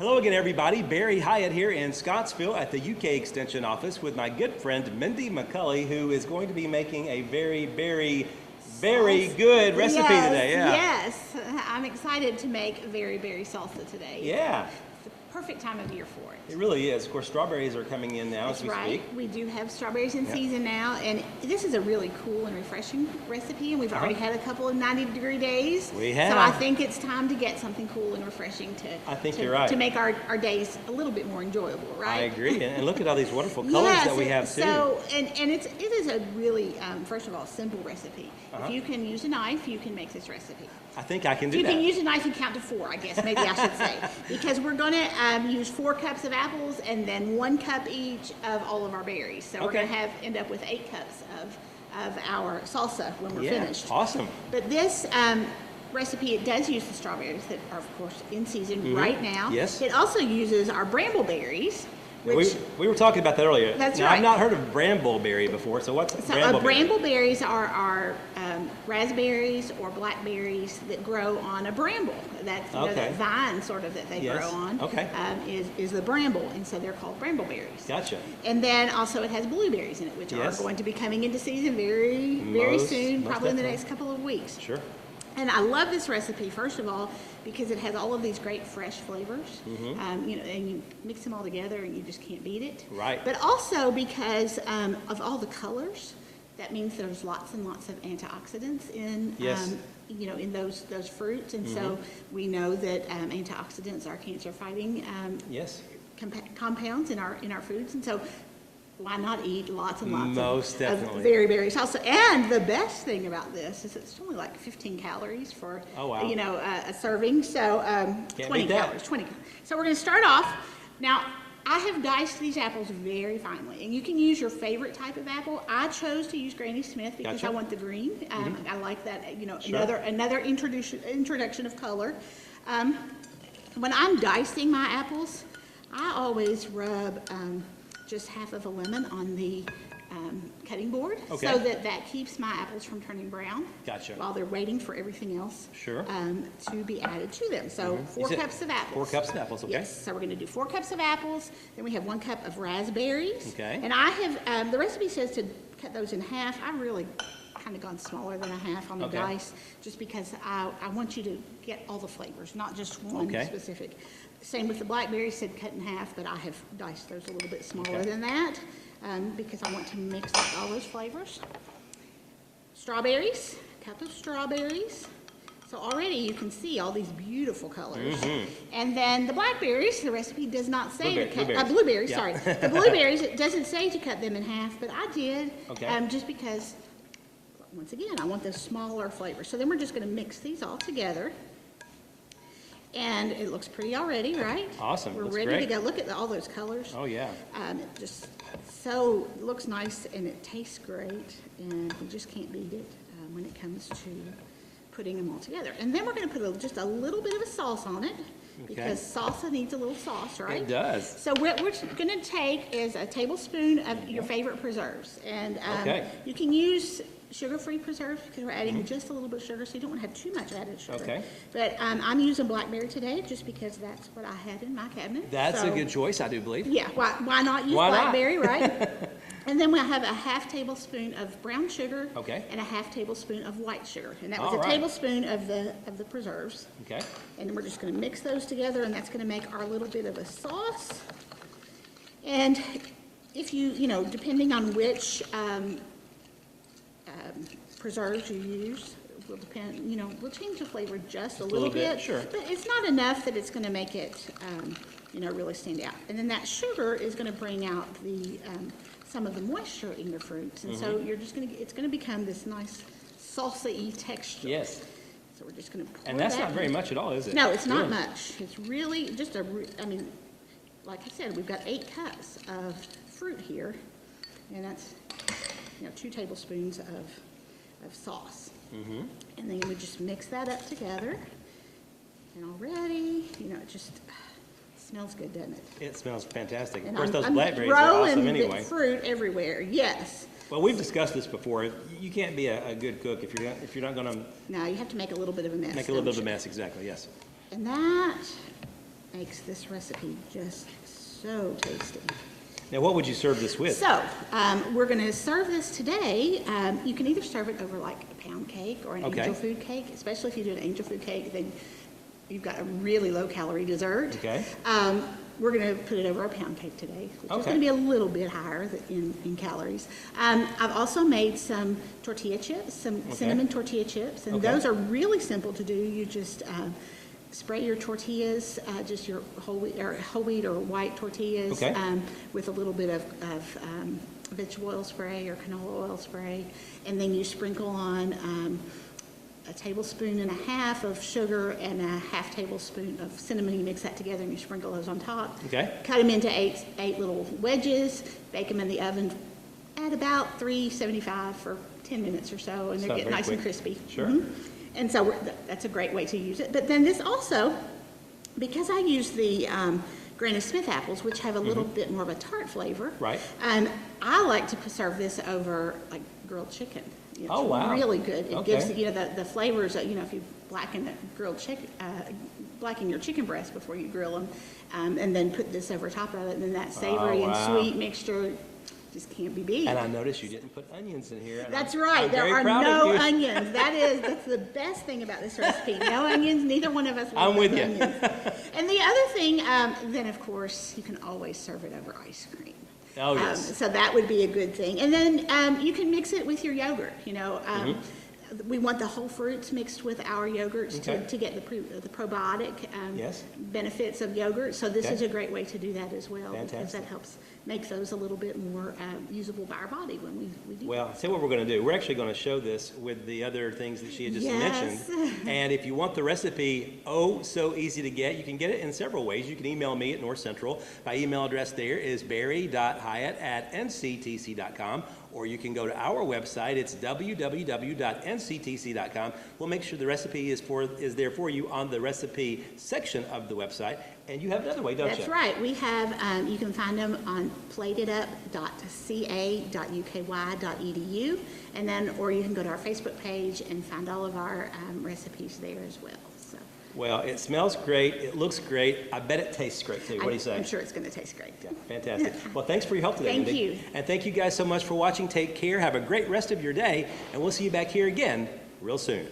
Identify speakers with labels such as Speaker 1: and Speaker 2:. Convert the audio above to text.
Speaker 1: Hello again, everybody. Barry Hyatt here in Scottsville at the UK Extension Office with my good friend Mindy McCulley, who is going to be making a very good recipe today. Yeah.
Speaker 2: Yes, I'm excited to make very salsa today.
Speaker 1: Yeah.
Speaker 2: It's the perfect time of year for it.
Speaker 1: It really is. Of course, strawberries are coming in now
Speaker 2: That's
Speaker 1: as we
Speaker 2: right.
Speaker 1: speak.
Speaker 2: We do have strawberries in season now, and this is a really cool and refreshing recipe, and we've already had a couple of 90-degree days.
Speaker 1: We have.
Speaker 2: So I think it's time to get something cool and refreshing
Speaker 1: you're right.
Speaker 2: to make our days a little bit more enjoyable, right?
Speaker 1: I agree. And look at all these wonderful colors that we have too.
Speaker 2: So, and it is a really, first of all, simple recipe. If you can use a knife, you can make this recipe.
Speaker 1: I think I can do
Speaker 2: you
Speaker 1: that.
Speaker 2: You can use a knife and count to 4, I guess, maybe I should say. Because we're going to use 4 cups of apples and then 1 cup each of all of our berries. So we're going to end up with 8 cups of our salsa when we're finished.
Speaker 1: Awesome.
Speaker 2: But this recipe, it does use the strawberries that are, of course, in season right now.
Speaker 1: Yes.
Speaker 2: It also uses our brambleberries. Which,
Speaker 1: we were talking about that earlier.
Speaker 2: That's
Speaker 1: now,
Speaker 2: right.
Speaker 1: I've not heard of brambleberry before, so what's brambleberry?
Speaker 2: Brambleberries are raspberries or blackberries that grow on a bramble. That's that vine sort of that they grow on. Is the bramble, and so they're called brambleberries.
Speaker 1: Gotcha.
Speaker 2: And then also it has blueberries in it, which are going to be coming into season very soon, probably in the next couple of weeks.
Speaker 1: Sure.
Speaker 2: And I love this recipe, first of all, because it has all of these great fresh flavors. And you mix them all together and you just can't beat it.
Speaker 1: Right.
Speaker 2: But also because of all the colors, that means there's lots and lots of antioxidants in in those fruits. And so we know that antioxidants are cancer fighting compounds in our foods. And so why not eat lots and lots of very salsa? And the best thing about this is it's only like 15 calories for a serving. So 20 calories. So we're going to start off. Now, I have diced these apples very finely, and you can use your favorite type of apple. I chose to use Granny Smith because I want the green. I like that. Another introduction of color. When I'm dicing my apples, I always rub just half of a lemon on the cutting board so that keeps my apples from turning brown while they're waiting for everything else to be added to them. So 4 cups of apples.
Speaker 1: 4 cups of apples, okay.
Speaker 2: Yes, so we're going to do 4 cups of apples. Then we have 1 cup of raspberries.
Speaker 1: Okay.
Speaker 2: And I have, the recipe says to cut those in half. I've really kind of gone smaller than a half on the dice just because I want you to get all the flavors, not just one specific. Same with the blackberries, said cut in half, but I have diced those a little bit smaller than that because I want to mix up all those flavors. Strawberries, cup of strawberries. So already you can see all these beautiful colors. And then the blackberries, the recipe does not say to cut, blueberries, sorry. The blueberries, it doesn't say to cut them in half, but I did just because, once again, I want those smaller flavors. So then we're just going to mix these all together. And it looks pretty already, right?
Speaker 1: Awesome.
Speaker 2: We're ready to go. Look at all those colors.
Speaker 1: Oh, yeah.
Speaker 2: It just it looks nice and it tastes great. And you just can't beat it when it comes to putting them all together. And then we're going to put just a little bit of a sauce on it because salsa needs a little sauce, right?
Speaker 1: It does.
Speaker 2: So what we're going to take is a tablespoon of your favorite preserves. And you can use sugar-free preserves because we're adding just a little bit of sugar, so you don't want to have too much added sugar.
Speaker 1: Okay.
Speaker 2: But I'm using blackberry today just because that's what I had in my cabinet.
Speaker 1: That's a good choice, I do believe.
Speaker 2: Yeah, why not use blackberry, right? And then we'll have a half tablespoon of brown sugar and a half tablespoon of white sugar. And that was a tablespoon of the preserves. Okay. And we're just going to mix those together, and that's going to make our little bit of a sauce. And if depending on which preserves you use will depend, we'll change the flavor just a little bit. Sure. But it's not enough that it's going to make it, really stand out. And then that sugar is going to bring out some of the moisture in your fruits. And so it's going to become this nice salsa-y texture.
Speaker 1: Yes.
Speaker 2: So we're just going to pour
Speaker 1: And that's not very much at all, is it?
Speaker 2: No, it's not much. It's really just like I said, we've got 8 cups of fruit here. And that's 2 tablespoons of sauce. And then we just mix that up together. And already, it just smells good, doesn't it?
Speaker 1: It smells fantastic.
Speaker 2: And
Speaker 1: of course, those blackberries are awesome anyway.
Speaker 2: The fruit everywhere, yes.
Speaker 1: Well, we've discussed this before. You can't be a good cook if you're not going to.
Speaker 2: No, you have to make a little bit of a mess.
Speaker 1: Make a little bit of a mess, exactly. Yes.
Speaker 2: And that makes this recipe just so tasty.
Speaker 1: Now, what would you serve this with?
Speaker 2: So, we're going to serve this today. You can either serve it over like a pound cake or an angel food cake, especially if you do an angel food cake, then you've got a really low-calorie dessert.
Speaker 1: Okay.
Speaker 2: We're going to put it over a pound cake today, which is going to be a little bit higher in calories. I've also made some tortilla chips, some cinnamon tortilla chips, and those are really simple to do. You just spray your tortillas, just your whole wheat or white tortillas, with a little bit of vegetable oil spray or canola oil spray, and then you sprinkle on a tablespoon and a half of sugar and a half tablespoon of cinnamon. You mix that together and you sprinkle those on top. Okay. Cut them into eight little wedges, bake them in the oven at about 375 for 10 minutes or so, and they get nice and crispy. Sure. And so that's a great way to use it. But then this also, because I use the Granny Smith apples, which have a little bit more of a tart flavor. Right. I like to serve this over like grilled chicken. It's really good. It gives the flavors. If you blacken blacken your chicken breast before you grill them, and then put this over top of it, and then that savory and sweet mixture just can't be beat.
Speaker 1: And I noticed you didn't put onions in here.
Speaker 2: That's right. There are no onions. That's the best thing about this recipe. No onions. Neither one of us like onions. And the other thing, then of course, you can always serve it over ice cream. Oh, yes. So that would be a good thing. And then you can mix it with your yogurt. We want the whole fruits mixed with our yogurts to get the probiotic benefits of yogurt. So this is a great way to do that as well. Because that helps make those a little bit more usable by our body when we do.
Speaker 1: Well, I'll tell you what we're going to do. We're actually going to show this with the other things that she had just mentioned. And if you want the recipe, so easy to get, you can get it in several ways. You can email me at North Central. My email address there is berry.hyatt@nctc.com. Or you can go to our website. It's www.nctc.com. We'll make sure the recipe is there for you on the recipe section of the website. And you have another way, don't you?
Speaker 2: That's right. We have, you can find them on plateitup.ca.uky.edu. And then, or you can go to our Facebook page and find all of our recipes there as well.
Speaker 1: Well, it smells great. It looks great. I bet it tastes great, too. What do you say?
Speaker 2: I'm sure it's going to taste great.
Speaker 1: Yeah, fantastic. Well, thanks for your help today,
Speaker 2: Thank
Speaker 1: Mindy.
Speaker 2: you.
Speaker 1: And thank you guys so much for watching. Take care. Have a great rest of your day. And we'll see you back here again real soon.